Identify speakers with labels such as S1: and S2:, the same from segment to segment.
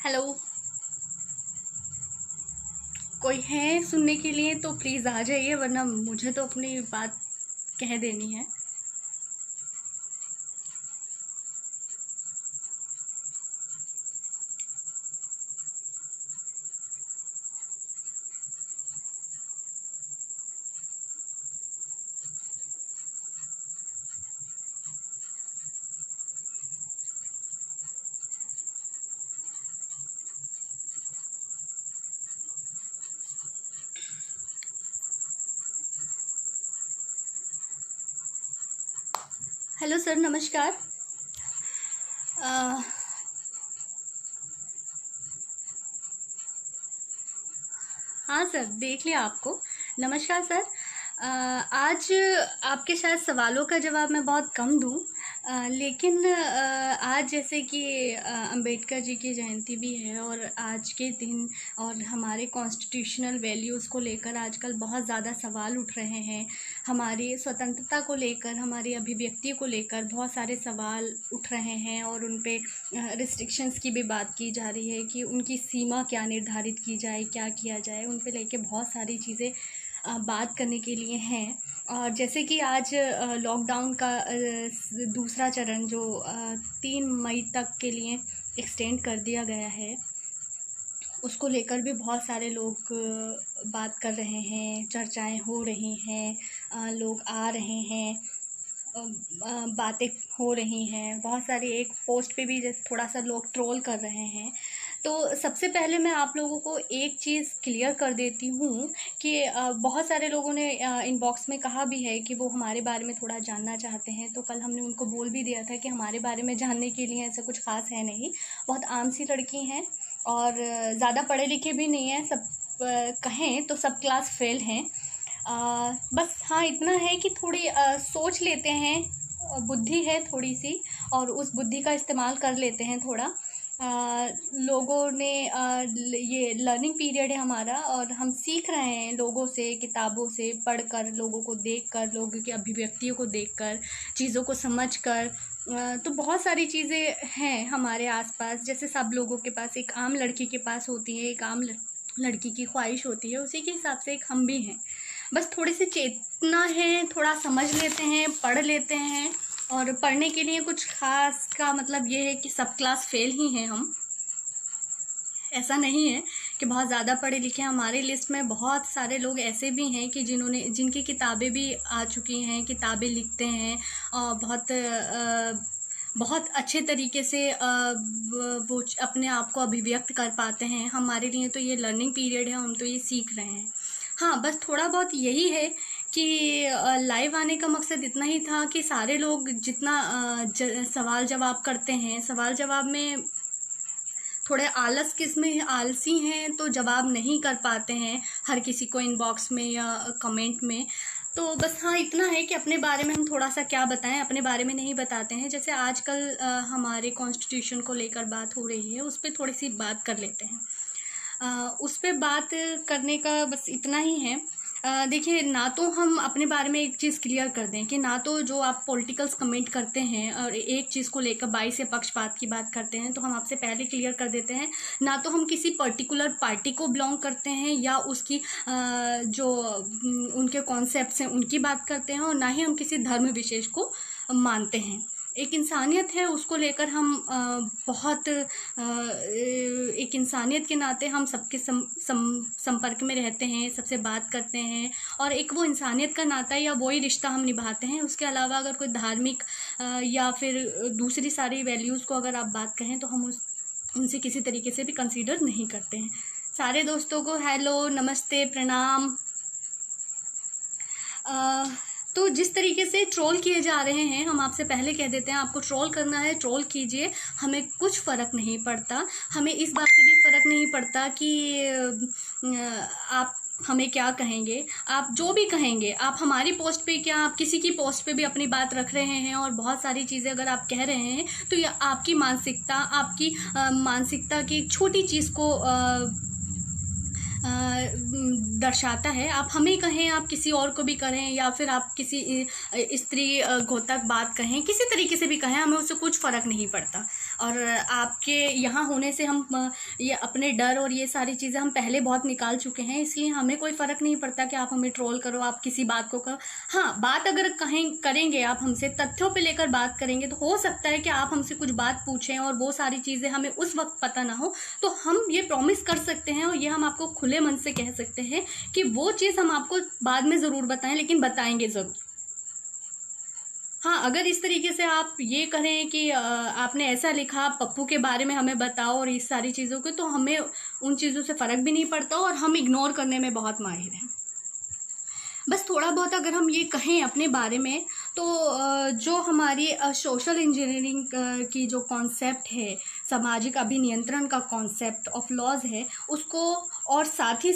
S1: Hello. कोई है सुनने के लिए तो प्लीज़ आ जाइए, वरना मुझे तो अपनी बात कह देनी है। हेलो सर, नमस्कार। अ, हाँ सर, देख लिया आपको। नमस्कार सर। आज आपके शायद सवालों का जवाब मैं बहुत कम दूं, लेकिन आज जैसे कि अंबेडकर जी की जयंती भी है और आज के दिन और हमारे कॉन्स्टिट्यूशनल वैल्यूज़ को लेकर आजकल बहुत ज़्यादा सवाल उठ रहे हैं। हमारी स्वतंत्रता को लेकर, हमारी अभिव्यक्ति को लेकर बहुत सारे सवाल उठ रहे हैं और उन पे रिस्ट्रिक्शंस की भी बात की जा रही है कि उनकी सीमा क्या निर्धारित की जाए, क्या किया जाए। उन पे लेके बहुत सारी चीज़ें बात करने के लिए हैं। और जैसे कि आज लॉकडाउन का दूसरा चरण जो 3 मई तक के लिए एक्सटेंड कर दिया गया है, उसको लेकर भी बहुत सारे लोग बात कर रहे हैं, चर्चाएं हो रही हैं, लोग आ रहे हैं, बातें हो रही हैं। बहुत सारी एक पोस्ट पे भी जैसे थोड़ा सा लोग ट्रोल कर रहे हैं। तो सबसे पहले मैं आप लोगों को एक चीज़ क्लियर कर देती हूँ कि बहुत सारे लोगों ने इनबॉक्स में कहा भी है कि वो हमारे बारे में थोड़ा जानना चाहते हैं। तो कल हमने उनको बोल भी दिया था कि हमारे बारे में जानने के लिए ऐसा कुछ ख़ास है नहीं, बहुत आम सी लड़की हैं और ज़्यादा पढ़े लिखे भी नहीं हैं। सब कहें तो सब क्लास फेल हैं। बस हाँ, इतना है कि थोड़ी सोच लेते हैं, बुद्धि है थोड़ी सी, और उस बुद्धि का इस्तेमाल कर लेते हैं थोड़ा। लोगों ने ये लर्निंग पीरियड है हमारा और हम सीख रहे हैं लोगों से, किताबों से पढ़कर, लोगों को देखकर, लोगों की अभिव्यक्तियों को देखकर, चीज़ों को समझकर। तो बहुत सारी चीज़ें हैं हमारे आसपास, जैसे सब लोगों के पास, एक आम लड़की के पास होती है, एक आम लड़की की ख्वाहिश होती है, उसी के हिसाब से एक हम भी हैं। बस थोड़ी सी चेतना है, थोड़ा समझ लेते हैं, पढ़ लेते हैं। और पढ़ने के लिए कुछ खास का मतलब ये है कि सब क्लास फेल ही हैं हम, ऐसा नहीं है कि बहुत ज़्यादा पढ़े लिखे हैं। हमारे लिस्ट में बहुत सारे लोग ऐसे भी हैं कि जिनकी किताबें भी आ चुकी हैं, किताबें लिखते हैं और बहुत अच्छे तरीके से वो अपने आप को अभिव्यक्त कर पाते हैं। हमारे लिए तो ये लर्निंग पीरियड है, हम तो ये सीख रहे हैं। हाँ, बस थोड़ा बहुत यही है कि लाइव आने का मकसद इतना ही था कि सारे लोग जितना सवाल जवाब करते हैं, सवाल जवाब में थोड़े आलस किस्में आलसी हैं तो जवाब नहीं कर पाते हैं हर किसी को इनबॉक्स में या कमेंट में। तो बस हाँ, इतना है कि अपने बारे में हम थोड़ा सा क्या बताएं, अपने बारे में नहीं बताते हैं। जैसे आजकल हमारे कॉन्स्टिट्यूशन को लेकर बात हो रही है, उस पर थोड़ी सी बात कर लेते हैं। उस पर बात करने का बस इतना ही है। देखिए, ना तो हम अपने बारे में एक चीज़ क्लियर कर दें कि ना तो जो आप पॉलिटिकल्स कमेंट करते हैं और एक चीज़ को लेकर बाई से पक्षपात की बात करते हैं, तो हम आपसे पहले क्लियर कर देते हैं, ना तो हम किसी पर्टिकुलर पार्टी को बिलोंग करते हैं या उसकी जो उनके कॉन्सेप्ट्स हैं उनकी बात करते हैं, और ना ही हम किसी धर्म विशेष को मानते हैं। एक इंसानियत है, उसको लेकर हम बहुत एक इंसानियत के नाते हम सबके संपर्क में रहते हैं, सबसे बात करते हैं, और एक वो इंसानियत का नाता या वही रिश्ता हम निभाते हैं। उसके अलावा अगर कोई धार्मिक या फिर दूसरी सारी वैल्यूज़ को अगर आप बात कहें तो हम उनसे किसी तरीके से भी कंसीडर नहीं करते हैं। सारे दोस्तों को हेलो, नमस्ते, प्रणाम। तो जिस तरीके से ट्रोल किए जा रहे हैं, हम आपसे पहले कह देते हैं, आपको ट्रोल करना है ट्रोल कीजिए, हमें कुछ फ़र्क नहीं पड़ता। हमें इस बात से भी फ़र्क नहीं पड़ता कि आप हमें क्या कहेंगे। आप जो भी कहेंगे, आप हमारी पोस्ट पे क्या, आप किसी की पोस्ट पे भी अपनी बात रख रहे हैं और बहुत सारी चीज़ें अगर आप कह रहे हैं, तो ये आपकी मानसिकता, आपकी मानसिकता की छोटी चीज़ को दर्शाता है। आप हमें कहें, आप किसी और को भी करें, या फिर आप किसी स्त्री घोतक बात कहें, किसी तरीके से भी कहें, हमें उससे कुछ फ़र्क नहीं पड़ता। और आपके यहाँ होने से हम ये अपने डर और ये सारी चीज़ें हम पहले बहुत निकाल चुके हैं, इसलिए हमें कोई फ़र्क नहीं पड़ता कि आप हमें ट्रोल करो, आप किसी बात को करो। हाँ, बात अगर करेंगे आप हमसे, तथ्यों पे लेकर बात करेंगे, तो हो सकता है कि आप हमसे कुछ बात पूछें और वो सारी चीज़ें हमें उस वक्त पता ना हो, तो हम ये प्रॉमिस कर सकते हैं और ये हम आपको खुले मन से कह सकते हैं कि वो चीज़ हम आपको बाद में ज़रूर बताएं, लेकिन बताएंगे ज़रूर। हाँ, अगर इस तरीके से आप ये करें कि आपने ऐसा लिखा, पप्पू के बारे में हमें बताओ और इस सारी चीज़ों को, तो हमें उन चीज़ों से फ़र्क भी नहीं पड़ता और हम इग्नोर करने में बहुत माहिर हैं। बस थोड़ा बहुत अगर हम ये कहें अपने बारे में, तो जो हमारी सोशल इंजीनियरिंग की जो कॉन्सेप्ट है, सामाजिक अभिनियंत्रण का कॉन्सेप्ट ऑफ लॉज है, उसको, और साथ ही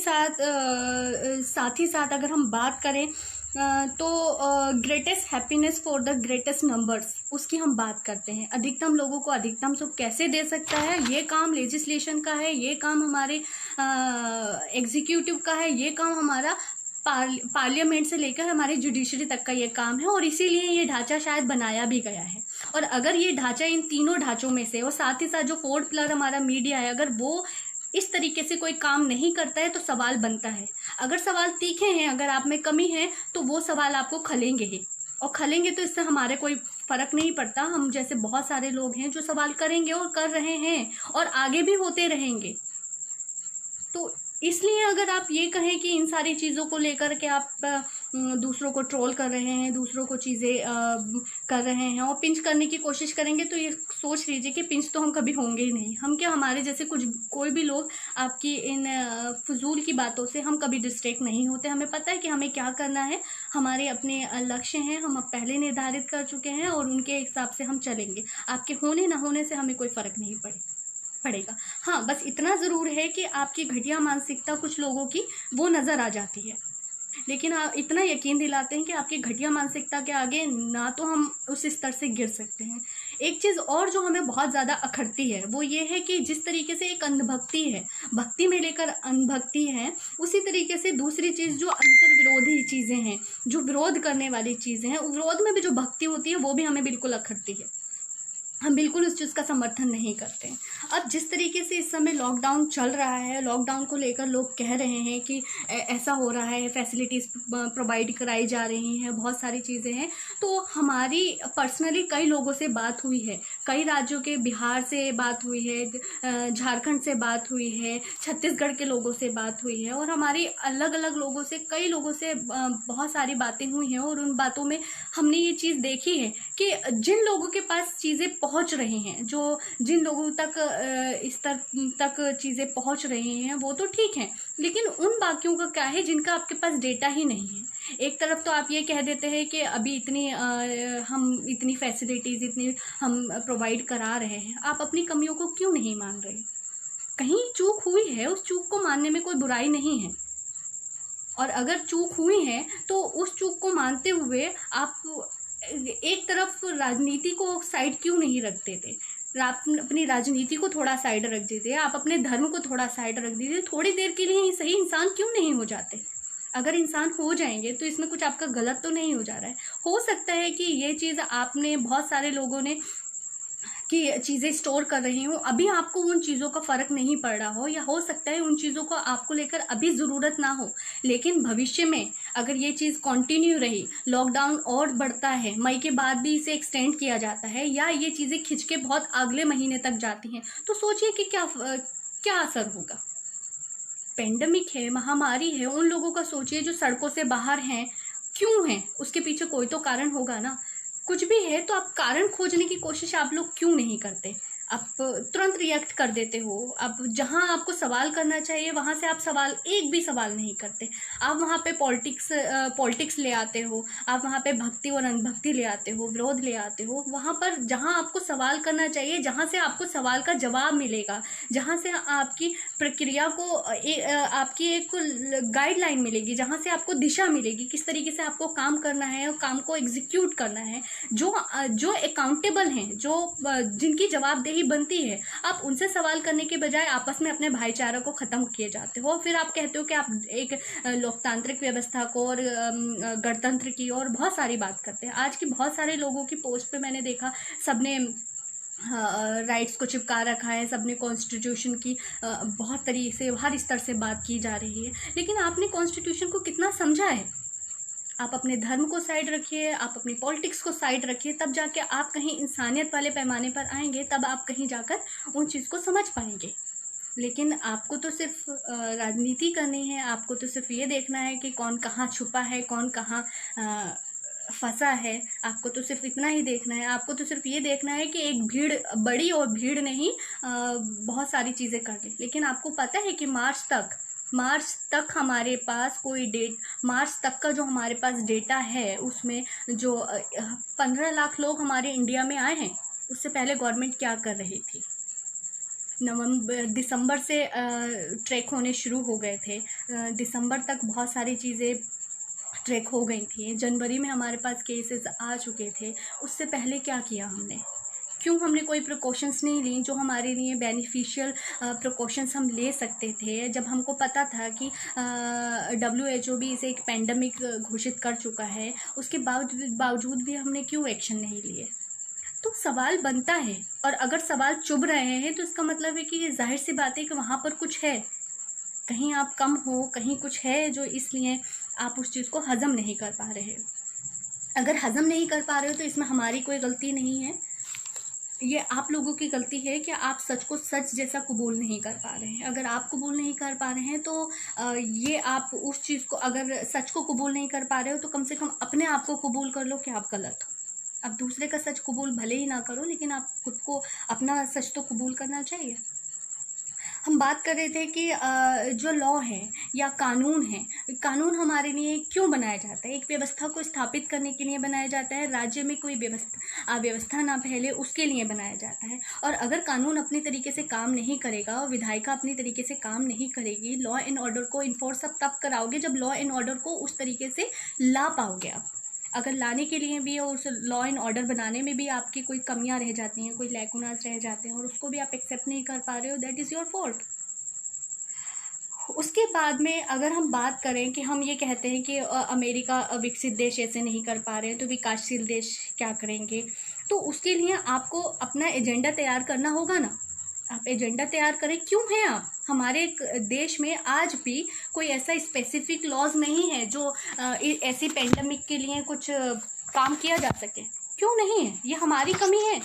S1: साथ अगर हम बात करें तो greatest happiness for the greatest numbers, उसकी हम बात करते हैं। अधिकतम लोगों को अधिकतम सुख कैसे दे सकता है, ये काम लेजिस्लेशन का है, ये काम हमारे एग्जीक्यूटिव का है, ये काम हमारा पार्लियामेंट से लेकर हमारे जुडिशरी तक का ये काम है, और इसीलिए ये ढांचा शायद बनाया भी गया है। और अगर ये ढांचा इन तीनों ढांचों में से, और साथ ही साथ जो फोर्थ पिलर हमारा मीडिया है, अगर वो इस तरीके से कोई काम नहीं करता है, तो सवाल बनता है। अगर सवाल तीखे हैं, अगर आप में कमी है, तो वो सवाल आपको खलेंगे ही, और खलेंगे तो इससे हमारे कोई फ़र्क नहीं पड़ता। हम जैसे बहुत सारे लोग हैं जो सवाल करेंगे और कर रहे हैं और आगे भी होते रहेंगे। तो इसलिए अगर आप ये कहें कि इन सारी चीज़ों को लेकर के आप दूसरों को ट्रोल कर रहे हैं, दूसरों को चीज़ें कर रहे हैं और पिंच करने की कोशिश करेंगे, तो ये सोच लीजिए कि पिंच तो हम कभी होंगे ही नहीं। हम क्या, हमारे जैसे कोई भी लोग आपकी इन फजूल की बातों से हम कभी डिस्ट्रैक्ट नहीं होते। हमें पता है कि हमें क्या करना है, हमारे अपने लक्ष्य हैं, हम अब पहले निर्धारित कर चुके हैं और उनके हिसाब से हम चलेंगे। आपके होने ना होने से हमें कोई फ़र्क नहीं पड़ेगा। हाँ, बस इतना ज़रूर है कि आपकी घटिया मानसिकता कुछ लोगों की वो नज़र आ जाती है, लेकिन आप इतना यकीन दिलाते हैं कि आपकी घटिया मानसिकता के आगे ना तो हम उस स्तर से गिर सकते हैं। एक चीज़ और जो हमें बहुत ज़्यादा अखरती है, वो ये है कि जिस तरीके से एक अंधभक्ति है, भक्ति में लेकर अंधभक्ति है, उसी तरीके से दूसरी चीज़ जो अंतर विरोधी चीज़ें हैं, जो विरोध करने वाली चीज़ें हैं, विरोध में भी जो भक्ति होती है, वो भी हमें बिल्कुल अखरती है। हम बिल्कुल उस चीज़ का समर्थन नहीं करते हैं। अब जिस तरीके से इस समय लॉकडाउन चल रहा है, लॉकडाउन को लेकर लोग कह रहे हैं कि ऐसा हो रहा है, फैसिलिटीज़ प्रोवाइड कराई जा रही हैं, बहुत सारी चीज़ें हैं। तो हमारी पर्सनली कई लोगों से बात हुई है, कई राज्यों के, बिहार से बात हुई है, झारखंड से बात हुई है, छत्तीसगढ़ के लोगों से बात हुई है, और हमारी अलग अलग लोगों से, कई लोगों से बहुत सारी बातें हुई हैं। और उन बातों में हमने ये चीज़ देखी है कि जिन लोगों के पास चीज़ें पहुंच रही हैं, जो जिन लोगों तक स्तर तक चीज़ें पहुंच रही हैं, वो तो ठीक है, लेकिन उन बाकियों का क्या है जिनका आपके पास डेटा ही नहीं है। एक तरफ तो आप ये कह देते हैं कि अभी हम इतनी फैसिलिटीज़ इतनी हम प्रोवाइड करा रहे हैं, आप अपनी कमियों को क्यों नहीं मान रहे? कहीं चूक हुई है, उस चूक को मानने में कोई बुराई नहीं है, और अगर चूक हुई है तो उस चूक को मानते हुए आप एक तरफ राजनीति को साइड क्यों नहीं रख देते? आप अपनी राजनीति को थोड़ा साइड रख दीजिए, आप अपने धर्म को थोड़ा साइड रख दीजिए, थोड़ी देर के लिए ही सही इंसान क्यों नहीं हो जाते? अगर इंसान हो जाएंगे तो इसमें कुछ आपका गलत तो नहीं हो जा रहा है। हो सकता है कि ये चीज़ आपने, बहुत सारे लोगों ने कि चीज़ें स्टोर कर रही हूँ, अभी आपको उन चीज़ों का फ़र्क नहीं पड़ रहा हो, या हो सकता है उन चीज़ों को आपको लेकर अभी ज़रूरत ना हो, लेकिन भविष्य में अगर ये चीज़ कंटिन्यू रही, लॉकडाउन और बढ़ता है, मई के बाद भी इसे एक्सटेंड किया जाता है, या ये चीज़ें खिंच के बहुत अगले महीने तक जाती हैं, तो सोचिए कि क्या असर होगा। पेंडेमिक है, महामारी है, उन लोगों का सोचिए जो सड़कों से बाहर हैं। क्यों हैं? उसके पीछे कोई तो कारण होगा ना। कुछ भी है तो आप कारण खोजने की कोशिश आप लोग क्यों नहीं करते? आप तुरंत रिएक्ट कर देते हो। आप जहां आपको सवाल करना चाहिए वहां से आप एक भी सवाल नहीं करते। आप वहां पे पॉलिटिक्स ले आते हो, आप वहां पे भक्ति और अनभक्ति ले आते हो, विरोध ले आते हो। वहां पर जहां आपको सवाल करना चाहिए, जहां से आपको सवाल का जवाब मिलेगा, जहां से आपकी प्रक्रिया को आपकी एक गाइडलाइन मिलेगी, जहां से आपको दिशा मिलेगी, किस तरीके से आपको काम करना है और काम को एग्जीक्यूट करना है, जो अकाउंटेबल हैं, जो जिनकी जवाबदेही ही बनती है। आप उनसे सवाल करने के बजाय आपस में अपने भाईचारा को ख़त्म किए जाते हो, और फिर आप कहते हो कि आप एक लोकतांत्रिक व्यवस्था को और गणतंत्र की और बहुत सारी बात करते हैं। आज की बहुत सारे लोगों की पोस्ट पे मैंने देखा, सबने राइट्स को चिपका रखा है, सबने कॉन्स्टिट्यूशन की बहुत तरीके से हर स्तर से बात की जा रही है, लेकिन आपने कॉन्स्टिट्यूशन को कितना समझा है? आप अपने धर्म को साइड रखिए, आप अपनी पॉलिटिक्स को साइड रखिए, तब जाके आप कहीं इंसानियत वाले पैमाने पर आएंगे, तब आप कहीं जाकर उन चीज़ को समझ पाएंगे। लेकिन आपको तो सिर्फ राजनीति करनी है, आपको तो सिर्फ ये देखना है कि कौन कहाँ छुपा है, कौन कहाँ फंसा है। आपको तो सिर्फ इतना ही देखना है। आपको तो सिर्फ ये देखना है कि एक भीड़ बड़ी और भीड़ नहीं बहुत सारी चीज़ें कर ले। लेकिन आपको पता है कि मार्च तक हमारे पास मार्च तक का जो हमारे पास डेटा है, उसमें जो 15 लाख लोग हमारे इंडिया में आए हैं, उससे पहले गवर्नमेंट क्या कर रही थी? दिसंबर से ट्रैक होने शुरू हो गए थे। दिसंबर तक बहुत सारी चीज़ें ट्रैक हो गई थी। जनवरी में हमारे पास केसेस आ चुके थे। उससे पहले क्या किया हमने? क्यों हमने कोई प्रिकॉशंस नहीं ली जो हमारे लिए बेनिफिशियल प्रिकॉशंस हम ले सकते थे, जब हमको पता था कि WHO भी इसे एक पेंडेमिक घोषित कर चुका है? उसके बावजूद भी हमने क्यों एक्शन नहीं लिए? तो सवाल बनता है, और अगर सवाल चुभ रहे हैं तो इसका मतलब है कि ये जाहिर सी बात है कि वहाँ पर कुछ है, कहीं आप कम हो, कहीं कुछ है जो इसलिए आप उस चीज़ को हज़म नहीं कर पा रहे हो। अगर हज़म नहीं कर पा रहे हो तो इसमें हमारी कोई गलती नहीं है, ये आप लोगों की गलती है कि आप सच को सच जैसा कबूल नहीं कर पा रहे हैं। अगर आप कबूल नहीं कर पा रहे हैं तो ये आप उस चीज़ को, अगर सच को कबूल नहीं कर पा रहे हो तो कम से कम अपने आप को कबूल कर लो कि आप गलत हो। आप दूसरे का सच कबूल भले ही ना करो, लेकिन आप खुद को अपना सच तो कबूल करना चाहिए। हम बात कर रहे थे कि जो लॉ है या कानून है, कानून हमारे लिए क्यों बनाया जाता है? एक व्यवस्था को स्थापित करने के लिए बनाया जाता है। राज्य में कोई व्यवस्था ना फैले उसके लिए बनाया जाता है। और अगर कानून अपने तरीके से काम नहीं करेगा और विधायिका अपनी तरीके से काम नहीं करेगी, लॉ एंड ऑर्डर को इन्फोर्स आप तब कराओगे जब लॉ एंड ऑर्डर को उस तरीके से ला पाओगे आप। अगर लाने के लिए भी और उस लॉ एंड ऑर्डर बनाने में भी आपकी कोई कमियां रह जाती हैं, कोई लैकुनास रह जाते हैं और उसको भी आप एक्सेप्ट नहीं कर पा रहे हो, दैट इज़ योर फॉल्ट। उसके बाद में अगर हम बात करें कि हम ये कहते हैं कि अमेरिका विकसित देश ऐसे नहीं कर पा रहे हैं तो विकासशील देश क्या करेंगे, तो उसके लिए आपको अपना एजेंडा तैयार करना होगा ना। आप एजेंडा तैयार करें। क्यों हैं आप? हमारे देश में आज भी कोई ऐसा स्पेसिफिक लॉज नहीं है जो ऐसी पेंडेमिक के लिए कुछ काम किया जा सके। क्यों नहीं है? ये हमारी कमी है,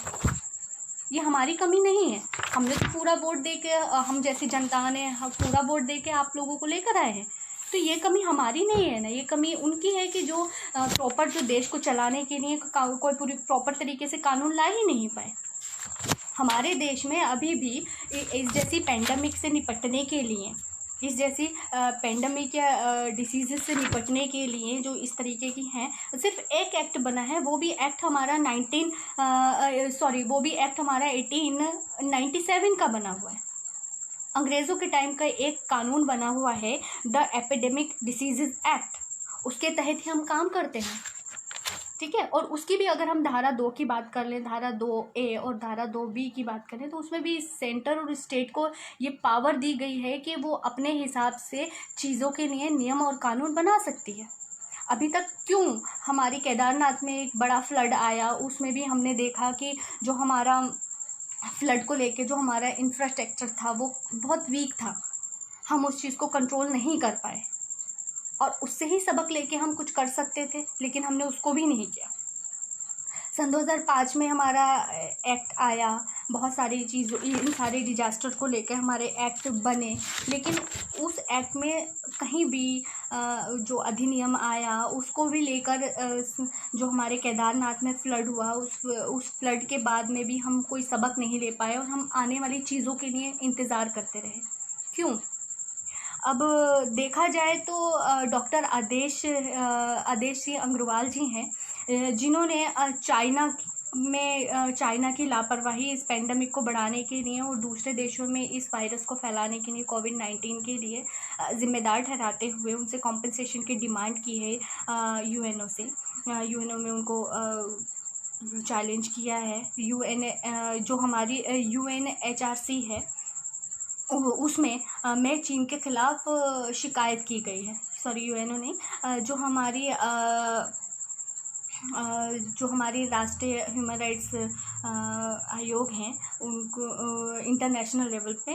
S1: ये हमारी कमी नहीं है। हमने तो पूरा वोट दे के, हम जैसी जनता ने पूरा वोट दे के आप लोगों को लेकर आए हैं, तो ये कमी हमारी नहीं है ना, ये कमी उनकी है कि जो प्रॉपर जो देश को चलाने के लिए कोई पूरी प्रॉपर तरीके से कानून ला ही नहीं पाए। हमारे देश में अभी भी इस जैसी पेंडेमिक से निपटने के लिए, इस जैसी पेंडेमिक या डिसीज़ से निपटने के लिए जो इस तरीके की हैं, सिर्फ एक एक्ट बना है, वो भी एक्ट हमारा 1897 का बना हुआ है। अंग्रेज़ों के टाइम का एक कानून बना हुआ है, द एपिडेमिक डिसीज़ एक्ट, उसके तहत ही हम काम करते हैं, ठीक है। और उसकी भी अगर हम धारा 2 की बात कर लें, धारा 2A और धारा 2B की बात करें, तो उसमें भी सेंटर और स्टेट को ये पावर दी गई है कि वो अपने हिसाब से चीज़ों के लिए नियम और कानून बना सकती है। अभी तक क्यों हमारी केदारनाथ में एक बड़ा फ्लड आया, उसमें भी हमने देखा कि जो हमारा फ्लड को लेके जो हमारा इंफ्रास्ट्रक्चर था वो बहुत वीक था, हम उस चीज़ को कंट्रोल नहीं कर पाए, और उससे ही सबक लेके हम कुछ कर सकते थे, लेकिन हमने उसको भी नहीं किया। सन 2005 में हमारा एक्ट आया, बहुत सारी चीज़ों, इन सारे डिजास्टर को लेकर हमारे एक्ट बने, लेकिन उस एक्ट में कहीं भी जो अधिनियम आया उसको भी लेकर जो हमारे केदारनाथ में फ्लड हुआ, उस फ्लड के बाद में भी हम कोई सबक नहीं ले पाए और हम आने वाली चीज़ों के लिए इंतज़ार करते रहे। क्यों? अब देखा जाए तो डॉक्टर आदेश सिंह अग्रवाल जी हैं, जिन्होंने चाइना की लापरवाही इस पेंडेमिक को बढ़ाने के लिए और दूसरे देशों में इस वायरस को फैलाने के लिए, कोविड-19 के लिए ज़िम्मेदार ठहराते हुए उनसे कॉम्पनसेशन की डिमांड की है यूएनओ से। यूएनओ में उनको चैलेंज किया है। जो हमारी UNHRC है उसमें में चीन के खिलाफ शिकायत की गई है। सॉरी, यूएनओ नहीं, जो हमारी राष्ट्रीय ह्यूमन राइट्स आयोग हैं उनको इंटरनेशनल लेवल पे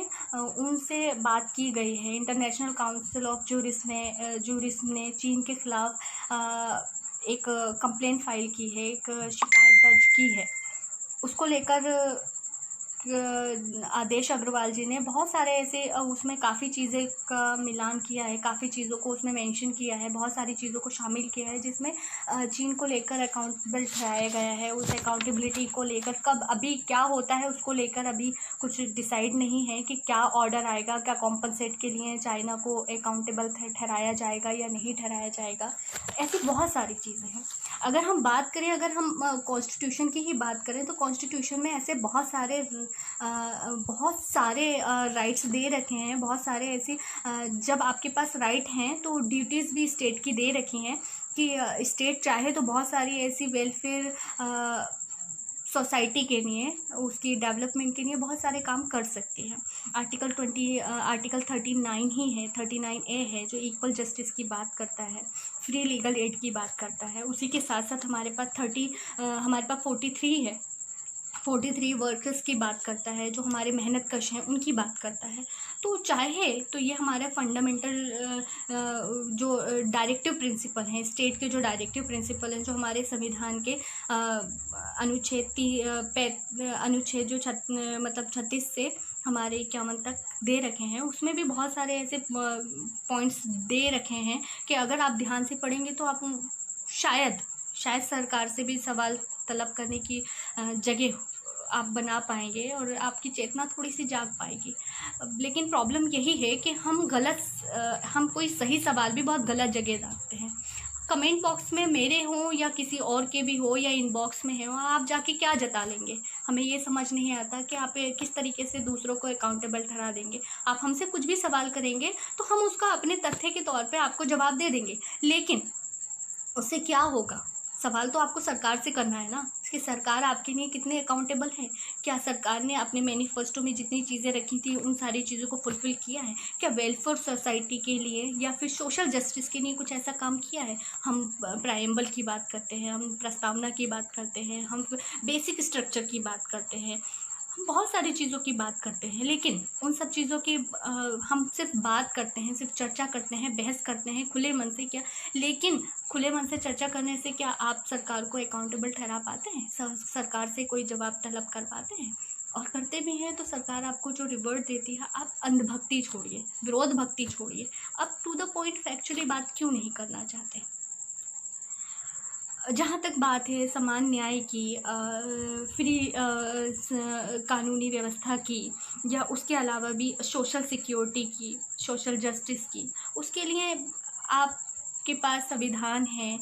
S1: उनसे बात की गई है। इंटरनेशनल काउंसिल ऑफ जूरिस्ट ने चीन के खिलाफ एक कंप्लेंट फाइल की है, एक शिकायत दर्ज की है। उसको लेकर आदेश अग्रवाल जी ने बहुत सारे ऐसे उसमें काफ़ी चीज़ें का मिलान किया है, काफ़ी चीज़ों को उसमें मेंशन किया है, बहुत सारी चीज़ों को शामिल किया है जिसमें चीन को लेकर अकाउंटेबल ठहराया गया है। उस अकाउंटेबिलिटी को लेकर कब अभी क्या होता है उसको लेकर अभी कुछ डिसाइड नहीं है कि क्या ऑर्डर आएगा, क्या कॉम्पनसेट के लिए चाइना को अकाउंटेबल ठहराया जाएगा या नहीं ठहराया जाएगा। ऐसी बहुत सारी चीज़ें हैं। अगर हम बात करें, अगर हम कॉन्स्टिट्यूशन की ही बात करें तो कॉन्स्टिट्यूशन में ऐसे बहुत सारे राइट्स दे रखे हैं, बहुत सारे ऐसे जब आपके पास राइट हैं तो ड्यूटीज़ भी स्टेट की दे रखी हैं कि स्टेट चाहे तो बहुत सारी ऐसी वेलफेयर सोसाइटी के लिए, उसकी डेवलपमेंट के लिए बहुत सारे काम कर सकती है। आर्टिकल 39 ही है, 39A है जो इक्वल जस्टिस की बात करता है, फ्री लीगल एड की बात करता है। उसी के साथ साथ हमारे पास 43 है, 43 वर्कर्स की बात करता है, जो हमारे मेहनत कश हैं उनकी बात करता है। तो चाहे तो ये हमारे फंडामेंटल जो डायरेक्टिव प्रिंसिपल हैं, स्टेट के जो डायरेक्टिव प्रिंसिपल हैं, जो हमारे संविधान के अनुच्छेद जो 36 से हमारे 51 तक दे रखे हैं, उसमें भी बहुत सारे ऐसे पॉइंट्स दे रखे हैं कि अगर आप ध्यान से पढ़ेंगे तो आप शायद सरकार से भी सवाल तलब करने की जगह आप बना पाएंगे और आपकी चेतना थोड़ी सी जाग पाएगी। लेकिन प्रॉब्लम यही है कि हम कोई सही सवाल भी बहुत गलत जगह डालते हैं। कमेंट बॉक्स में मेरे हों या किसी और के भी हो या इनबॉक्स में हो, आप जाके क्या जता लेंगे? हमें ये समझ नहीं आता कि आप किस तरीके से दूसरों को अकाउंटेबल ठहरा देंगे। आप हमसे कुछ भी सवाल करेंगे तो हम उसका अपने तथ्य के तौर पे आपको जवाब दे देंगे, लेकिन उससे क्या होगा? सवाल तो आपको सरकार से करना है ना, कि सरकार आपके लिए कितने अकाउंटेबल है। क्या सरकार ने अपने मैनिफेस्टो में जितनी चीज़ें रखी थी उन सारी चीज़ों को फुलफ़िल किया है? क्या वेलफेयर सोसाइटी के लिए या फिर सोशल जस्टिस के लिए कुछ ऐसा काम किया है? हम प्रायम्बल की बात करते हैं, हम प्रस्तावना की बात करते हैं, हम बेसिक स्ट्रक्चर की बात करते हैं, हम बहुत सारी चीज़ों की बात करते हैं, लेकिन उन सब चीज़ों की हम सिर्फ बात करते हैं, सिर्फ चर्चा करते हैं, बहस करते हैं खुले मन से। क्या लेकिन खुले मन से चर्चा करने से क्या आप सरकार को अकाउंटेबल ठहरा पाते हैं? सरकार से कोई जवाब तलब कर पाते हैं? और करते भी हैं तो सरकार आपको जो रिवॉर्ड देती है, आप अंधभक्ति छोड़िए, विरोध भक्ति छोड़िए, अब टू द पॉइंट फैक्चुअली बात क्यों नहीं करना चाहते? जहाँ तक बात है समान न्याय की, फ्री कानूनी व्यवस्था की, या उसके अलावा भी सोशल सिक्योरिटी की, सोशल जस्टिस की, उसके लिए आपके पास संविधान है,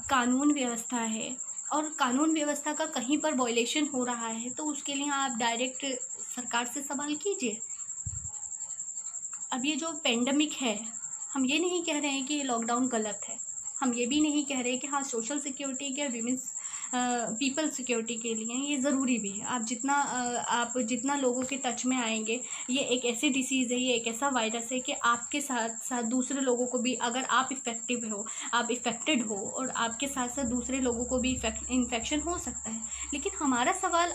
S1: कानून व्यवस्था है, और कानून व्यवस्था का कहीं पर वायलेशन हो रहा है तो उसके लिए आप डायरेक्ट सरकार से सवाल कीजिए। अब ये जो पेंडेमिक है, हम ये नहीं कह रहे हैं कि ये लॉकडाउन गलत है, हम ये भी नहीं कह रहे कि हाँ सोशल सिक्योरिटी के विमेंस पीपल सिक्योरिटी के लिए ये ज़रूरी भी है। आप जितना लोगों के टच में आएंगे, ये एक ऐसी डिसीज़ है, ये एक ऐसा वायरस है कि आपके साथ साथ दूसरे लोगों को भी, अगर आप इफ़ेक्टिव हो, आप इफ़ेक्टेड हो और आपके साथ साथ दूसरे लोगों को भी इन्फेक्शन हो सकता है। लेकिन हमारा सवाल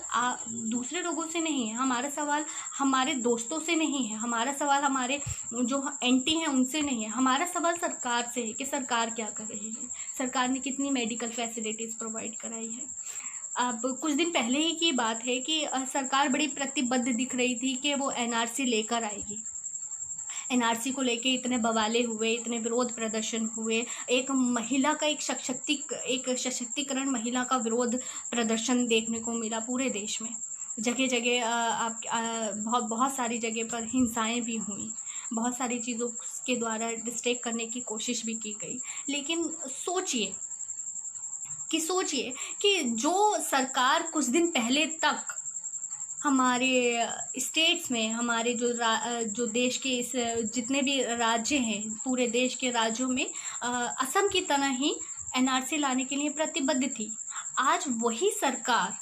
S1: दूसरे लोगों से नहीं है, हमारा सवाल हमारे दोस्तों से नहीं है, हमारा सवाल हमारे जो एंटी हैं उनसे नहीं है, हमारा सवाल सरकार से है कि सरकार क्या कर रही है, सरकार ने कितनी मेडिकल फैसिलिटीज़ प्रोवाइड कराई है। अब कुछ दिन पहले ही की बात है कि सरकार बड़ी प्रतिबद्ध दिख रही थी कि वो एनआरसी लेकर आएगी। एनआरसी को लेके इतने बवाले हुए, इतने विरोध प्रदर्शन हुए, एक महिला का एक सशक्तिकरण महिला का विरोध प्रदर्शन देखने को मिला पूरे देश में। जगह जगह बहुत सारी जगह पर हिंसाएं भी हुई, बहुत सारी चीज़ों के द्वारा डिस्ट्रैक्ट करने की कोशिश भी की गई। लेकिन सोचिए कि जो सरकार कुछ दिन पहले तक हमारे स्टेट्स में, हमारे जो देश के जितने भी राज्य हैं, पूरे देश के राज्यों में असम की तरह ही एनआरसी लाने के लिए प्रतिबद्ध थी, आज वही सरकार,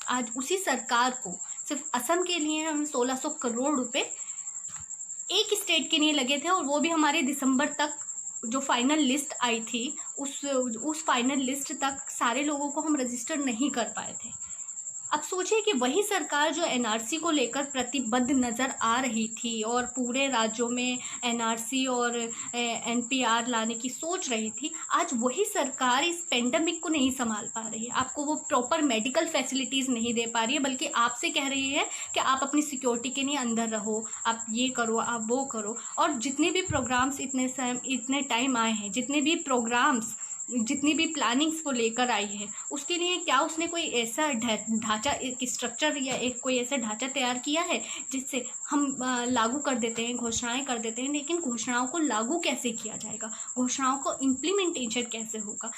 S1: आज उसी सरकार को सिर्फ असम के लिए हम 1600 करोड़ रुपए एक स्टेट के लिए लगे थे, और वो भी हमारे दिसंबर तक जो फाइनल लिस्ट आई थी उस फाइनल लिस्ट तक सारे लोगों को हम रजिस्टर नहीं कर पाए थे। अब सोचिए कि वही सरकार जो एनआरसी को लेकर प्रतिबद्ध नज़र आ रही थी और पूरे राज्यों में एनआरसी और एनपीआर लाने की सोच रही थी, आज वही सरकार इस पेंडेमिक को नहीं संभाल पा रही है। आपको वो प्रॉपर मेडिकल फैसिलिटीज़ नहीं दे पा रही है, बल्कि आपसे कह रही है कि आप अपनी सिक्योरिटी के लिए अंदर रहो, आप ये करो, आप वो करो। और जितने भी प्रोग्राम्स इतने टाइम आए हैं, जितनी भी प्लानिंग्स वो लेकर आई है, उसके लिए क्या उसने कोई ऐसा ढांचा, एक स्ट्रक्चर या कोई ऐसा ढांचा तैयार किया है जिससे हम लागू कर देते हैं, घोषणाएं कर देते हैं, लेकिन घोषणाओं को लागू कैसे किया जाएगा, घोषणाओं को इम्प्लीमेंटेशन कैसे होगा,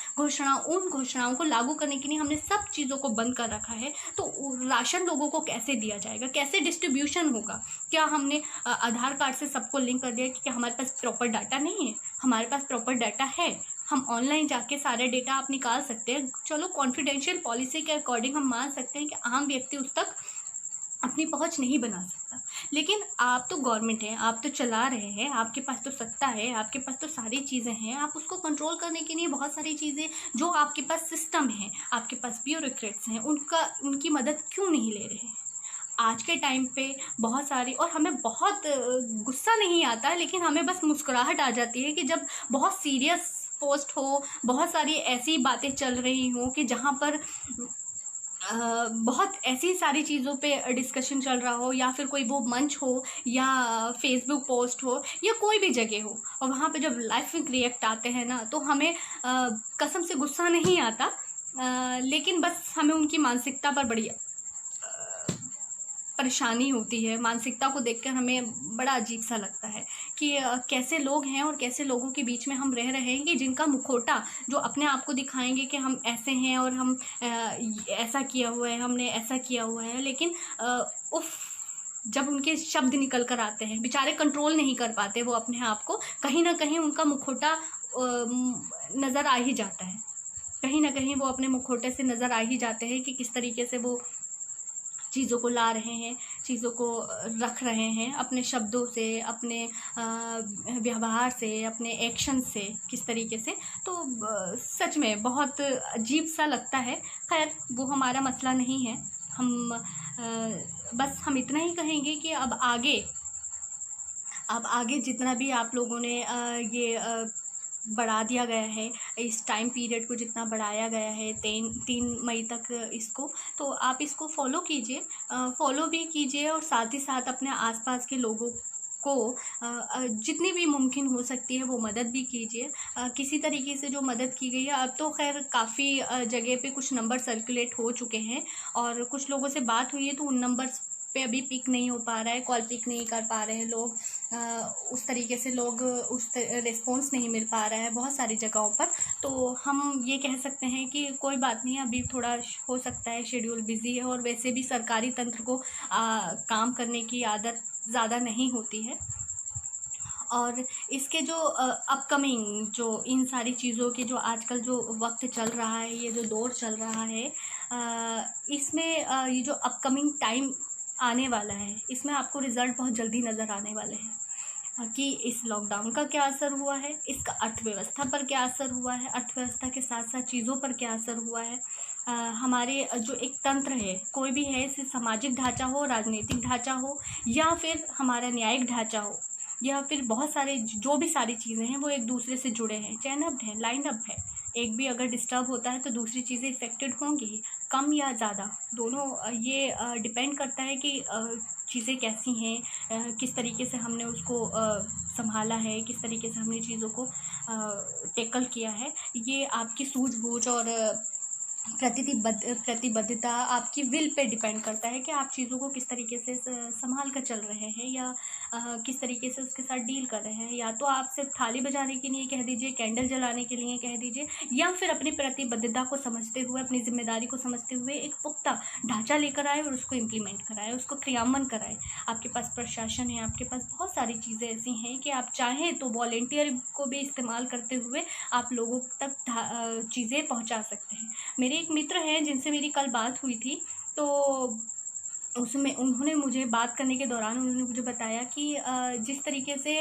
S1: उन घोषणाओं को लागू करने के लिए हमने सब चीज़ों को बंद कर रखा है, तो राशन लोगों को कैसे दिया जाएगा, कैसे डिस्ट्रीब्यूशन होगा। क्या हमने आधार कार्ड से सबको लिंक कर दिया कि हमारे पास प्रॉपर डाटा नहीं है? हमारे पास प्रॉपर डाटा है, हम ऑनलाइन जाके सारे डेटा आप निकाल सकते हैं। चलो कॉन्फिडेंशियल पॉलिसी के अकॉर्डिंग हम मान सकते हैं कि आम व्यक्ति उस तक अपनी पहुंच नहीं बना सकता, लेकिन आप तो गवर्नमेंट हैं, आप तो चला रहे हैं, आपके पास तो सत्ता है, आपके पास तो सारी चीज़ें हैं, आप उसको कंट्रोल करने के लिए बहुत सारी चीज़ें जो आपके पास सिस्टम है, आपके पास ब्यूरोक्रेट्स हैं, उनकी मदद क्यों नहीं ले रहे हैं? आज के टाइम पे बहुत सारी, और हमें बहुत गुस्सा नहीं आता, लेकिन हमें बस मुस्कुराहट आ जाती है कि जब बहुत सीरियस पोस्ट हो, बहुत सारी ऐसी बातें चल रही हों कि जहाँ पर बहुत ऐसी सारी चीज़ों पे डिस्कशन चल रहा हो, या फिर कोई वो मंच हो या फेसबुक पोस्ट हो या कोई भी जगह हो, और वहाँ पे जब लाइव रिएक्ट आते हैं ना, तो हमें कसम से गुस्सा नहीं आता, लेकिन बस हमें उनकी मानसिकता पर बड़ी परेशानी होती है। मानसिकता को देखकर हमें बड़ा अजीब सा लगता है कि कैसे लोग हैं और कैसे लोगों के बीच में हम रह रहे हैं कि जिनका मुखौटा, जो अपने आप को दिखाएंगे कि हम ऐसे हैं और हम ऐसा किया हुआ है, हमने ऐसा किया हुआ है, लेकिन उफ, जब उनके शब्द निकल कर आते हैं, बेचारे कंट्रोल नहीं कर पाते वो अपने आप को, कहीं ना कहीं उनका मुखौटा नज़र आ ही जाता है, कहीं ना कहीं वो अपने मुखौटे से नज़र आ ही जाते हैं कि किस तरीके से वो चीज़ों को ला रहे हैं, चीज़ों को रख रहे हैं, अपने शब्दों से, अपने व्यवहार से, अपने एक्शन से, किस तरीके से। तो सच में बहुत अजीब सा लगता है। खैर वो हमारा मसला नहीं है, बस हम इतना ही कहेंगे कि अब आगे जितना भी आप लोगों ने ये बढ़ा दिया गया है, इस टाइम पीरियड को जितना बढ़ाया गया है 3 मई तक इसको, तो आप इसको फॉलो कीजिए, फॉलो भी कीजिए, और साथ ही साथ अपने आसपास के लोगों को जितनी भी मुमकिन हो सकती है वो मदद भी कीजिए। किसी तरीके से जो मदद की गई है, अब तो खैर काफ़ी जगह पे कुछ नंबर सर्कुलेट हो चुके हैं, और कुछ लोगों से बात हुई है तो उन नंबर्स पे अभी पिक नहीं हो पा रहा है, कॉल पिक नहीं कर पा रहे हैं लोग, उस तरीके से रिस्पॉन्स नहीं मिल पा रहा है बहुत सारी जगहों पर। तो हम ये कह सकते हैं कि कोई बात नहीं, अभी थोड़ा हो सकता है शेड्यूल बिजी है, और वैसे भी सरकारी तंत्र को काम करने की आदत ज़्यादा नहीं होती है। और इसके जो अपकमिंग जो इन सारी चीज़ों के जो आजकल जो वक्त चल रहा है, ये जो दौर चल रहा है, इसमें ये जो अपकमिंग टाइम आने वाला है, इसमें आपको रिज़ल्ट बहुत जल्दी नज़र आने वाले हैं कि इस लॉकडाउन का क्या असर हुआ है, इसका अर्थव्यवस्था पर क्या असर हुआ है, अर्थव्यवस्था के साथ साथ चीज़ों पर क्या असर हुआ है। हमारे जो एक तंत्र है, कोई भी है, इसे सामाजिक ढांचा हो, राजनीतिक ढांचा हो, या फिर हमारा न्यायिक ढांचा हो, या फिर बहुत सारे जो भी सारी चीज़ें हैं वो एक दूसरे से जुड़े हैं, चैनअप्ड हैं, लाइंड अप है। एक भी अगर डिस्टर्ब होता है तो दूसरी चीज़ें इफ़ेक्टेड होंगी, कम या ज़्यादा दोनों। ये डिपेंड करता है कि चीज़ें कैसी हैं, किस तरीके से हमने उसको संभाला है, किस तरीके से हमने चीज़ों को टैकल किया है। ये आपकी सूझबूझ और प्रतिबद्धता, आपकी विल पे डिपेंड करता है कि आप चीज़ों को किस तरीके से संभाल कर चल रहे हैं, या किस तरीके से उसके साथ डील कर रहे हैं। या तो आप सिर्फ थाली बजाने के लिए कह दीजिए, कैंडल जलाने के लिए कह दीजिए, या फिर अपनी प्रतिबद्धता को समझते हुए, अपनी जिम्मेदारी को समझते हुए एक पुख्ता ढांचा लेकर आए और उसको इम्प्लीमेंट कराए, उसको क्रियान्वयन कराए। आपके पास प्रशासन है, आपके पास बहुत सारी चीज़ें ऐसी हैं कि आप चाहें तो वॉलेंटियर को भी इस्तेमाल करते हुए आप लोगों तक चीज़ें पहुँचा सकते हैं। मेरे मेरे एक मित्र हैं जिनसे मेरी कल बात हुई थी, तो उसमें उन्होंने मुझे बात करने के दौरान उन्होंने मुझे बताया कि जिस तरीके से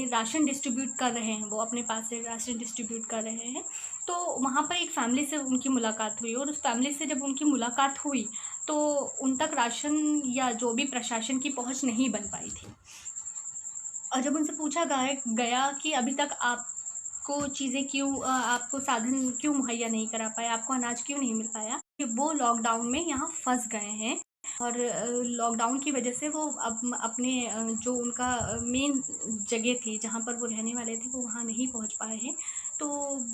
S1: राशन डिस्ट्रीब्यूट कर रहे हैं, वो अपने पास से राशन डिस्ट्रीब्यूट कर रहे हैं, तो वहाँ पर एक फ़ैमिली से उनकी मुलाकात हुई, और उस फैमिली से जब उनकी मुलाकात हुई तो उन तक राशन या जो भी प्रशासन की पहुँच नहीं बन पाई थी। और जब उनसे पूछा गया कि अभी तक आपको चीज़ें क्यों आपको साधन क्यों मुहैया नहीं करा पाए, आपको अनाज क्यों नहीं मिल पाया, कि वो लॉकडाउन में यहाँ फंस गए हैं, और लॉकडाउन की वजह से वो अपने जो उनका मेन जगह थी जहाँ पर वो रहने वाले थे, वो वहाँ नहीं पहुँच पाए हैं। तो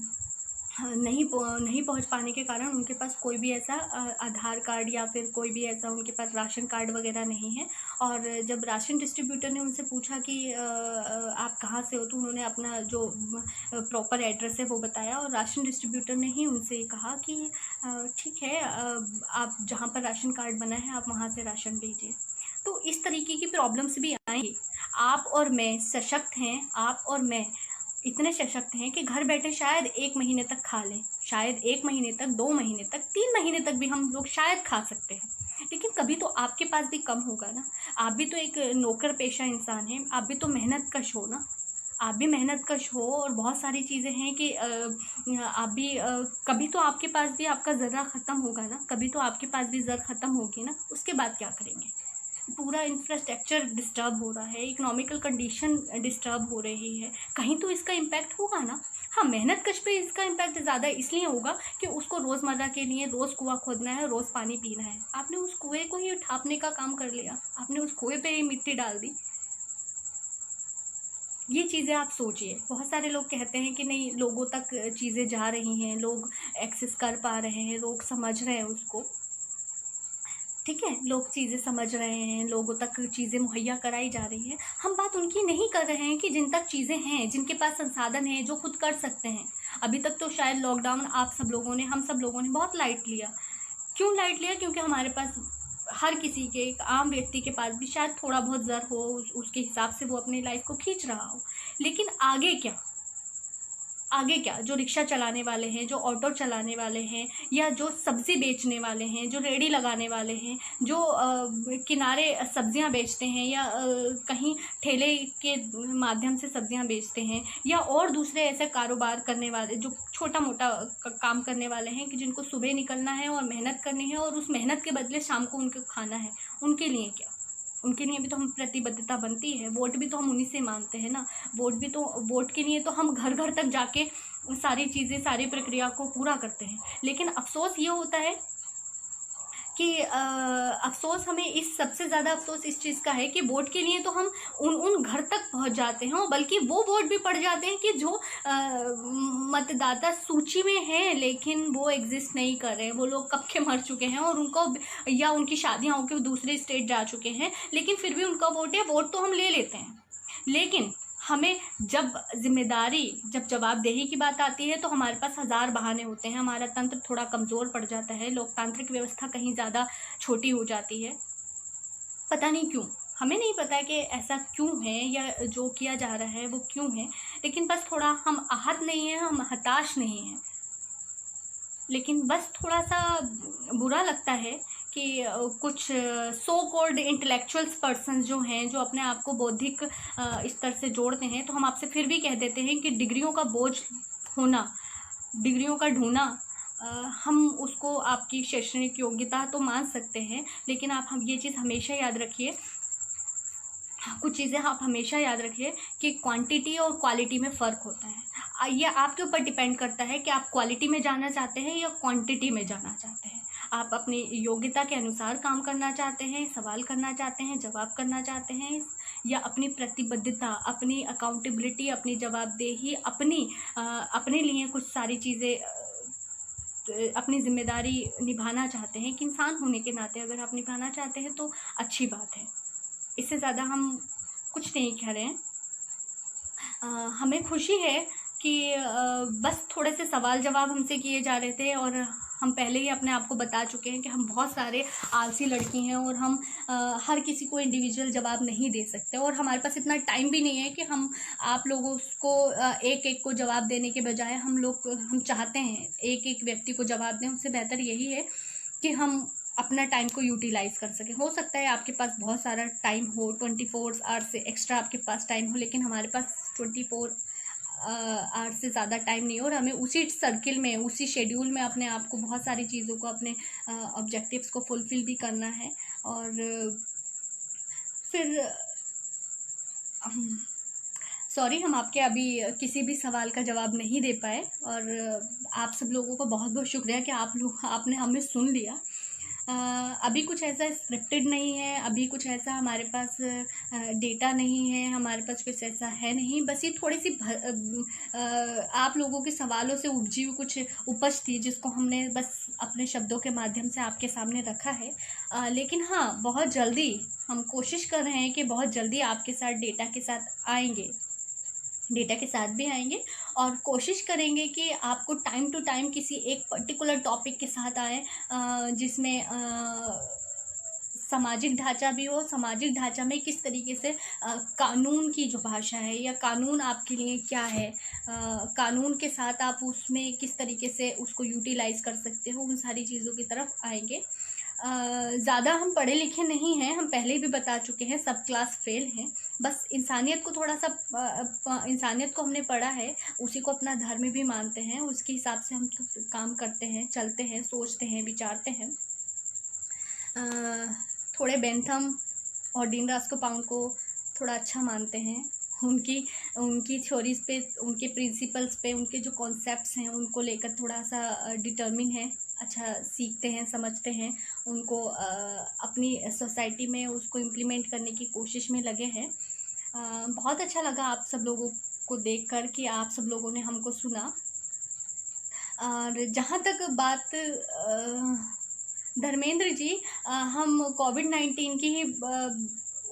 S1: नहीं पहुँच पाने के कारण उनके पास कोई भी ऐसा आधार कार्ड या फिर कोई भी ऐसा उनके पास राशन कार्ड वगैरह नहीं है। और जब राशन डिस्ट्रीब्यूटर ने उनसे पूछा कि आप कहाँ से हो, तो उन्होंने अपना जो प्रॉपर एड्रेस है वो बताया, और राशन डिस्ट्रीब्यूटर ने ही उनसे कहा कि ठीक है, आप जहाँ पर राशन कार्ड बना है आप वहाँ से राशन लीजिए। तो इस तरीके की प्रॉब्लम्स भी आएंगी। आप और मैं सशक्त हैं, आप और मैं इतने सशक्त हैं कि घर बैठे शायद 1 महीने तक खा लें, शायद 1 महीने तक, 2 महीने तक, 3 महीने तक भी हम लोग शायद खा सकते हैं। लेकिन कभी तो आपके पास भी कम होगा ना। आप भी तो एक नौकर पेशा इंसान हैं, आप भी तो मेहनत कश हो ना, आप भी मेहनत कश हो, और बहुत सारी चीज़ें हैं कि आप भी कभी तो आपके पास भी आपका ज़र्रा ख़त्म होगा ना, कभी तो आपके पास भी ज़र ख़त्म होगी ना, उसके बाद क्या करेंगे। पूरा इंफ्रास्ट्रक्चर डिस्टर्ब हो रहा है, इकोनॉमिकल कंडीशन डिस्टर्ब हो रही है, कहीं तो इसका इम्पैक्ट होगा ना। हाँ, मेहनत कश पे इसका इम्पैक्ट ज़्यादा इसलिए होगा कि उसको रोज़मर्रा के लिए रोज़ कुआं खोदना है, रोज़ पानी पीना है। आपने उस कुएं को ही ठापने का काम कर लिया, आपने उस कुएं पे ही मिट्टी डाल दी। ये चीज़ें आप सोचिए। बहुत सारे लोग कहते हैं कि नहीं, लोगों तक चीज़ें जा रही हैं, लोग एक्सेस कर पा रहे हैं, लोग समझ रहे हैं उसको। ठीक है, लोग चीज़ें समझ रहे हैं, लोगों तक चीज़ें मुहैया कराई जा रही है। हम बात उनकी नहीं कर रहे हैं कि जिन तक चीज़ें हैं, जिनके पास संसाधन हैं, जो खुद कर सकते हैं। अभी तक तो शायद लॉकडाउन आप सब लोगों ने, हम सब लोगों ने बहुत लाइट लिया। क्यों लाइट लिया? क्योंकि हमारे पास, हर किसी के, एक आम व्यक्ति के पास भी शायद थोड़ा बहुत ज़र हो, उसके हिसाब से वो अपनी लाइफ को खींच रहा हो। लेकिन आगे क्या? आगे क्या? जो रिक्शा चलाने वाले हैं, जो ऑटो चलाने वाले हैं, या जो सब्ज़ी बेचने वाले हैं, जो रेड़ी लगाने वाले हैं, जो किनारे सब्जियां बेचते हैं, या कहीं ठेले के माध्यम से सब्जियां बेचते हैं, या और दूसरे ऐसे कारोबार करने वाले जो छोटा मोटा काम करने वाले हैं, कि जिनको सुबह निकलना है और मेहनत करनी है, और उस मेहनत के बदले शाम को उनको खाना है, उनके लिए क्या? उनके लिए भी तो हम प्रतिबद्धता बनती है। वोट भी तो हम उन्हीं से मांगते हैं ना। वोट के लिए तो हम घर घर तक जाके सारी चीज़ें, सारी प्रक्रिया को पूरा करते हैं। लेकिन अफसोस ये होता है कि अफसोस हमें इस सबसे ज़्यादा अफसोस इस चीज़ का है कि वोट के लिए तो हम उन घर तक पहुंच जाते हैं, और बल्कि वो वोट भी पड़ जाते हैं कि जो मतदाता सूची में हैं, लेकिन वो एग्जिस्ट नहीं कर रहे हैं, वो लोग कब के मर चुके हैं, और उनको, या उनकी शादियां होकर दूसरे स्टेट जा चुके हैं, लेकिन फिर भी उनका वोट है, वोट तो हम ले लेते हैं। लेकिन हमें जब जिम्मेदारी, जब जवाबदेही की बात आती है, तो हमारे पास हज़ार बहाने होते हैं, हमारा तंत्र थोड़ा कमज़ोर पड़ जाता है, लोकतांत्रिक व्यवस्था कहीं ज़्यादा छोटी हो जाती है। पता नहीं क्यों, हमें नहीं पता है कि ऐसा क्यों है, या जो किया जा रहा है वो क्यों है। लेकिन बस थोड़ा हम आहत नहीं हैं, हम हताश नहीं हैं, लेकिन बस थोड़ा सा बुरा लगता है कि कुछ सो कॉल्ड इंटेलेक्चुअल्स पर्सन जो हैं, जो अपने आप को बौद्धिक स्तर से जोड़ते हैं, तो हम आपसे फिर भी कह देते हैं कि डिग्रियों का बोझ होना, डिग्रियों का ढूंढना, हम उसको आपकी शैक्षणिक योग्यता तो मान सकते हैं, लेकिन हम ये चीज़ हमेशा याद रखिए, कुछ चीज़ें आप हमेशा याद रखिए कि क्वांटिटी और क्वालिटी में फ़र्क होता है। ये आपके ऊपर डिपेंड करता है कि आप क्वालिटी में जाना चाहते हैं या क्वांटिटी में जाना चाहते हैं। आप अपनी योग्यता के अनुसार काम करना चाहते हैं, सवाल करना चाहते हैं, जवाब करना चाहते हैं, या अपनी प्रतिबद्धता, अपनी अकाउंटेबिलिटी, अपनी जवाबदेही, अपने लिए कुछ सारी चीज़ें, अपनी जिम्मेदारी निभाना चाहते हैं। कि इंसान होने के नाते अगर आप निभाना चाहते हैं तो अच्छी बात है। इससे ज़्यादा हम कुछ नहीं कह रहे हैं। हमें खुशी है कि बस थोड़े से सवाल जवाब हमसे किए जा रहे थे, और हम पहले ही अपने आप को बता चुके हैं कि हम बहुत सारे आलसी लड़की हैं और हम हर किसी को इंडिविजुअल जवाब नहीं दे सकते, और हमारे पास इतना टाइम भी नहीं है कि हम आप लोगों को एक एक को जवाब देने के बजाय हम चाहते हैं एक एक व्यक्ति को जवाब दें। उससे बेहतर यही है कि हम अपना टाइम को यूटिलाइज़ कर सकें। हो सकता है आपके पास बहुत सारा टाइम हो, 24 आवर्स से एक्स्ट्रा आपके पास टाइम हो, लेकिन हमारे पास 24 आवर्स से ज़्यादा टाइम नहीं हो, और हमें उसी सर्किल में, उसी शेड्यूल में अपने आप को बहुत सारी चीज़ों को, अपने ऑब्जेक्टिव्स को फुलफ़िल भी करना है। और फिर सॉरी, हम आपके अभी किसी भी सवाल का जवाब नहीं दे पाए, और आप सब लोगों का बहुत बहुत शुक्रिया कि आपने हमें सुन लिया। अभी कुछ ऐसा स्क्रिप्टेड नहीं है, अभी कुछ ऐसा हमारे पास डेटा नहीं है, हमारे पास कुछ ऐसा है नहीं। बस ये थोड़ी सी आप लोगों के सवालों से उपजी हुई कुछ उपज थी, जिसको हमने बस अपने शब्दों के माध्यम से आपके सामने रखा है। लेकिन हाँ, बहुत जल्दी हम कोशिश कर रहे हैं कि बहुत जल्दी आपके साथ डेटा के साथ भी आएंगे, और कोशिश करेंगे कि आपको टाइम टू टाइम किसी एक पर्टिकुलर टॉपिक के साथ आए, जिसमें सामाजिक ढांचा भी हो। सामाजिक ढांचा में किस तरीके से कानून की जो भाषा है, या कानून आपके लिए क्या है, कानून के साथ आप उसमें किस तरीके से उसको यूटिलाइज़ कर सकते हो, उन सारी चीज़ों की तरफ आएंगे। ज़्यादा हम पढ़े लिखे नहीं हैं, हम पहले भी बता चुके हैं, सब क्लास फेल हैं। बस इंसानियत को थोड़ा सा इंसानियत को हमने पढ़ा है, उसी को अपना धर्म भी मानते हैं, उसके हिसाब से हम काम करते हैं, चलते हैं, सोचते हैं, विचारते हैं। थोड़े बेंथम और डीन रास्कोपाउंड को थोड़ा अच्छा मानते हैं, उनकी थ्योरीज़ पे, उनके प्रिंसिपल्स पे, उनके जो कॉन्सेप्ट्स हैं उनको लेकर थोड़ा सा डिटर्मिन है, अच्छा सीखते हैं, समझते हैं, उनको अपनी सोसाइटी में उसको इम्प्लीमेंट करने की कोशिश में लगे हैं। बहुत अच्छा लगा आप सब लोगों को देखकर कि आप सब लोगों ने हमको सुना। और जहाँ तक बात धर्मेंद्र जी, हम कोविड-19 की ही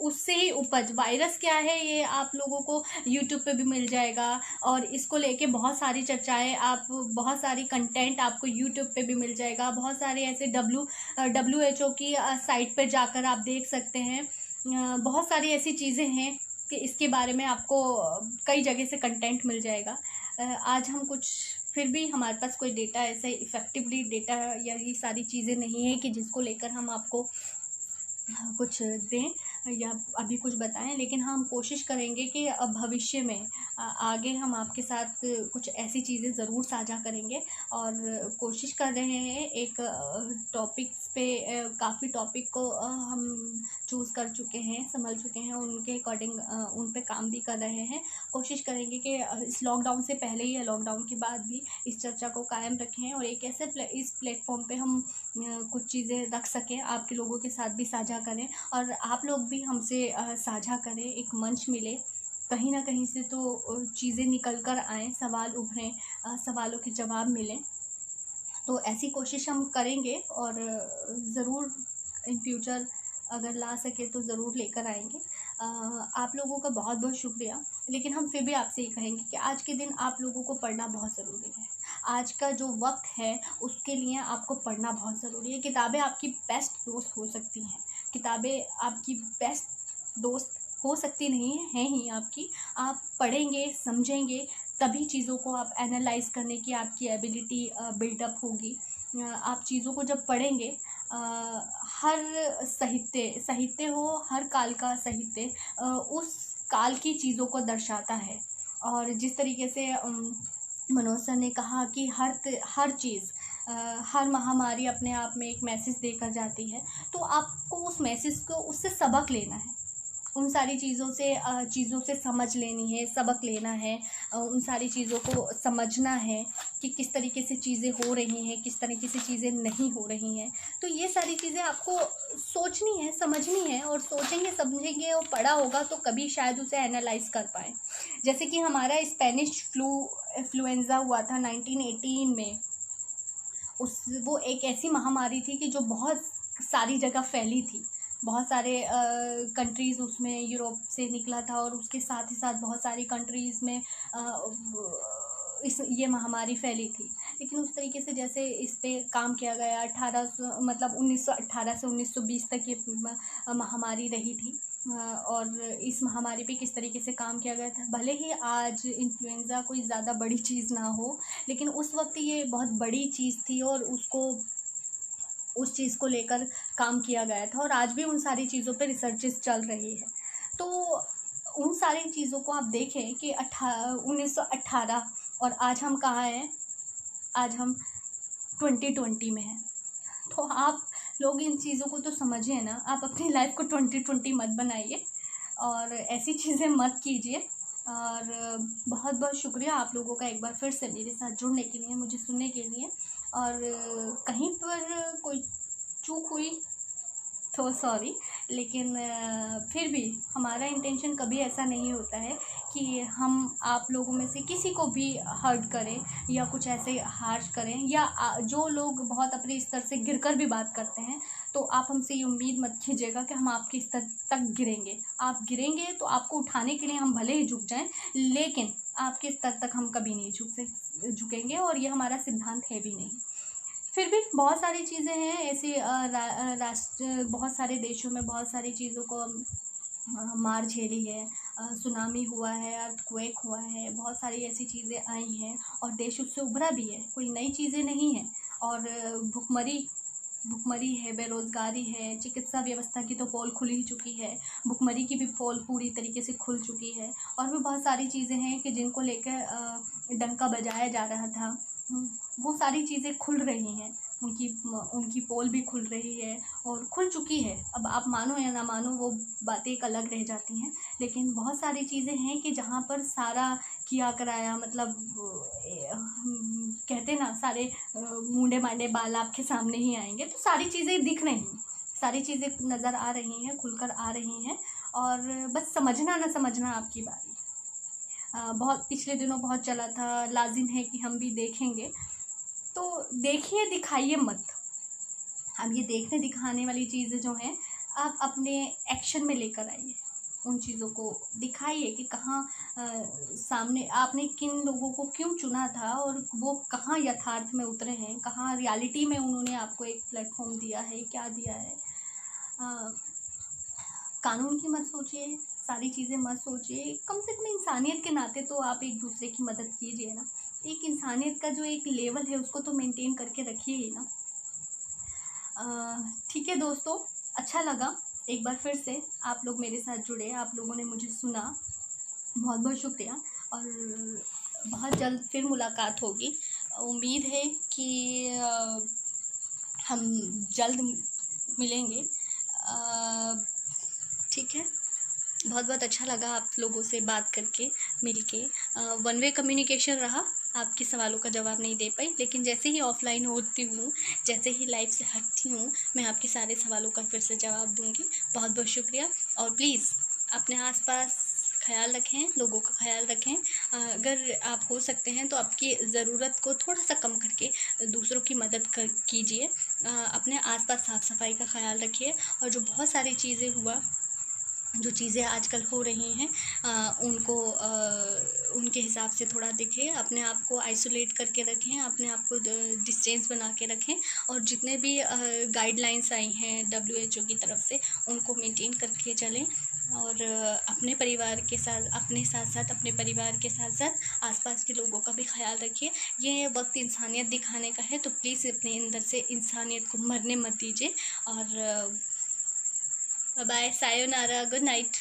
S1: उससे ही उपज वायरस क्या है ये आप लोगों को यूट्यूब पे भी मिल जाएगा, और इसको लेके बहुत सारी चर्चाएं, बहुत सारी कंटेंट आपको यूट्यूब पे भी मिल जाएगा। बहुत सारे ऐसे WHO की साइट पर जाकर आप देख सकते हैं। बहुत सारी ऐसी चीज़ें हैं कि इसके बारे में आपको कई जगह से कंटेंट मिल जाएगा। आज हम कुछ, फिर भी हमारे पास कोई डेटा ऐसे इफ़ेक्टिवली डेटा या ये सारी चीज़ें नहीं है कि जिसको लेकर हम आपको कुछ दें या अभी कुछ बताएं, लेकिन हम कोशिश करेंगे कि अब भविष्य में आगे हम आपके साथ कुछ ऐसी चीज़ें ज़रूर साझा करेंगे। और कोशिश कर रहे हैं एक टॉपिक्स पे, काफ़ी टॉपिक को हम चूज़ कर चुके हैं, समझ चुके हैं, उनके अकॉर्डिंग उन पे काम भी कर रहे हैं। कोशिश करेंगे कि इस लॉकडाउन से पहले या लॉकडाउन के बाद भी इस चर्चा को कायम रखें, और एक ऐसे इस प्लेटफॉर्म पे हम कुछ चीज़ें रख सकें, आपके लोगों के साथ भी साझा करें, और आप लोग भी हमसे साझा करें, एक मंच मिले, कहीं ना कहीं से तो चीज़ें निकल कर आएँ, सवाल उभरें, सवालों के जवाब मिलें। तो ऐसी कोशिश हम करेंगे, और ज़रूर इन फ्यूचर अगर ला सके तो ज़रूर लेकर आएंगे। आप लोगों का बहुत बहुत शुक्रिया। लेकिन हम फिर भी आपसे ये कहेंगे कि आज के दिन आप लोगों को पढ़ना बहुत ज़रूरी है। आज का जो वक्त है उसके लिए आपको पढ़ना बहुत ज़रूरी है। किताबें आपकी बेस्ट दोस्त हो सकती हैं, किताबें आपकी बेस्ट दोस्त हो सकती नहीं हैं ही आपकी। आप पढ़ेंगे, समझेंगे, तभी चीज़ों को आप एनालाइज करने की आपकी एबिलिटी बिल्डअप होगी। आप चीज़ों को जब पढ़ेंगे, हर साहित्य हो, हर काल का साहित्य उस काल की चीज़ों को दर्शाता है। और जिस तरीके से मनोज सर ने कहा कि हर चीज़, हर महामारी अपने आप में एक मैसेज देकर जाती है, तो आपको उस मैसेज को, उससे सबक लेना है, उन सारी चीज़ों से समझ लेनी है, सबक लेना है, उन सारी चीज़ों को समझना है कि किस तरीके से चीज़ें हो रही हैं, किस तरीके से चीज़ें नहीं हो रही हैं। तो ये सारी चीज़ें आपको सोचनी है, समझनी है, और सोचेंगे, समझेंगे और पढ़ा होगा तो कभी शायद उसे एनालाइज कर पाएँ। जैसे कि हमारा स्पेनिश इन्फ्लुएंज़ा हुआ था 1918 में। वो एक ऐसी महामारी थी कि जो बहुत सारी जगह फैली थी, बहुत सारे कंट्रीज़ उसमें यूरोप से निकला था, और उसके साथ ही साथ बहुत सारी कंट्रीज़ में ये महामारी फैली थी। लेकिन उस तरीके से जैसे इस पे काम किया गया 1800 मतलब 1918 से 1920 तक ये महामारी रही थी। और इस महामारी पे किस तरीके से काम किया गया था, भले ही आज इन्फ्लुएंज़ा कोई ज़्यादा बड़ी चीज़ ना हो, लेकिन उस वक्त ये बहुत बड़ी चीज़ थी और उस चीज़ को लेकर काम किया गया था और आज भी उन सारी चीज़ों पे रिसर्चेस चल रही है। तो उन सारी चीज़ों को आप देखें कि 1918 और आज हम कहाँ हैं, आज हम 2020 में हैं। तो आप लोग इन चीज़ों को तो समझिए ना, आप अपनी लाइफ को 2020 मत बनाइए और ऐसी चीज़ें मत कीजिए। और बहुत बहुत शुक्रिया आप लोगों का एक बार फिर से मेरे साथ जुड़ने के लिए, मुझे सुनने के लिए। और कहीं पर कोई चूक हुई तो सॉरी, लेकिन फिर भी हमारा इंटेंशन कभी ऐसा नहीं होता है कि हम आप लोगों में से किसी को भी हर्ट करें या कुछ ऐसे हार्श करें, या जो लोग बहुत अपने स्तर से गिरकर भी बात करते हैं, तो आप हमसे ये उम्मीद मत कीजिएगा कि हम आपके स्तर तक गिरेंगे। आप गिरेंगे तो आपको उठाने के लिए हम भले ही झुक जाएं, लेकिन आपके स्तर तक हम कभी नहीं झुकेंगे और ये हमारा सिद्धांत है भी नहीं। फिर भी बहुत सारी चीज़ें हैं ऐसी, राष्ट्र बहुत सारे देशों में बहुत सारी चीज़ों को मार झेली है। सुनामी हुआ है, अर्थक्वेक हुआ है, बहुत सारी ऐसी चीज़ें आई हैं और देश उससे उभरा भी है, कोई नई चीज़ें नहीं हैं। और भुखमरी है, बेरोज़गारी है, चिकित्सा व्यवस्था की तो पोल खुल ही चुकी है, भुखमरी की भी पोल पूरी तरीके से खुल चुकी है। और भी बहुत सारी चीज़ें हैं कि जिनको लेकर डंका बजाया जा रहा था, वो सारी चीज़ें खुल रही हैं, उनकी पोल भी खुल रही है और खुल चुकी है। अब आप मानो या ना मानो, वो बातें एक अलग रह जाती हैं, लेकिन बहुत सारी चीज़ें हैं कि जहाँ पर सारा किया कराया, मतलब कहते ना, सारे मूंडे मांडे बाल आपके सामने ही आएंगे। तो सारी चीज़ें दिख रही हैं, सारी चीज़ें नज़र आ रही हैं, खुलकर आ रही हैं, और बस समझना ना समझना आपकी बारी। बहुत पिछले दिनों बहुत चला था, लाजिम है कि हम भी देखेंगे, तो देखिए, दिखाइए मत। अब ये देखने दिखाने वाली चीज़ें जो हैं, आप अपने एक्शन में लेकर आइए, उन चीज़ों को दिखाइए कि कहाँ सामने आपने किन लोगों को क्यों चुना था और वो कहाँ यथार्थ में उतरे हैं, कहाँ रियलिटी में उन्होंने आपको एक प्लेटफॉर्म दिया है, क्या दिया है। कानून की मत सोचिए, सारी चीज़ें मत सोचिए, कम से कम इंसानियत के नाते तो आप एक दूसरे की मदद कीजिए ना। एक इंसानियत का जो एक लेवल है उसको तो मेंटेन करके रखिए ही ना। ठीक है दोस्तों, अच्छा लगा एक बार फिर से आप लोग मेरे साथ जुड़े, आप लोगों ने मुझे सुना, बहुत बहुत शुक्रिया। और बहुत जल्द फिर मुलाकात होगी, उम्मीद है कि हम जल्द मिलेंगे। ठीक है, बहुत बहुत अच्छा लगा आप लोगों से बात करके, मिलके। वन वे कम्युनिकेशन रहा, आपके सवालों का जवाब नहीं दे पाई, लेकिन जैसे ही ऑफलाइन होती हूँ, जैसे ही लाइव से हटती हूँ, मैं आपके सारे सवालों का फिर से जवाब दूँगी। बहुत बहुत शुक्रिया। और प्लीज़ अपने आसपास ख्याल रखें, लोगों का ख्याल रखें। अगर आप हो सकते हैं तो आपकी ज़रूरत को थोड़ा सा कम करके दूसरों की मदद कीजिए। अपने आसपास साफ़ सफाई का ख्याल रखिए, और जो बहुत सारी चीज़ें जो चीज़ें आजकल हो रही हैं, उनको उनके हिसाब से थोड़ा देखिए, अपने आप को आइसोलेट करके रखें, अपने आप को डिस्टेंस बना के रखें, और जितने भी गाइडलाइंस आई हैं WHO की तरफ से, उनको मेंटेन करके चलें। और अपने परिवार के साथ, अपने साथ साथ अपने परिवार के साथ साथ आसपास के लोगों का भी ख्याल रखिए। ये वक्त इंसानियत दिखाने का है, तो प्लीज़ अपने अंदर से इंसानियत को मरने मत दीजिए। और बाय, सायोनारा, गुड नाइट।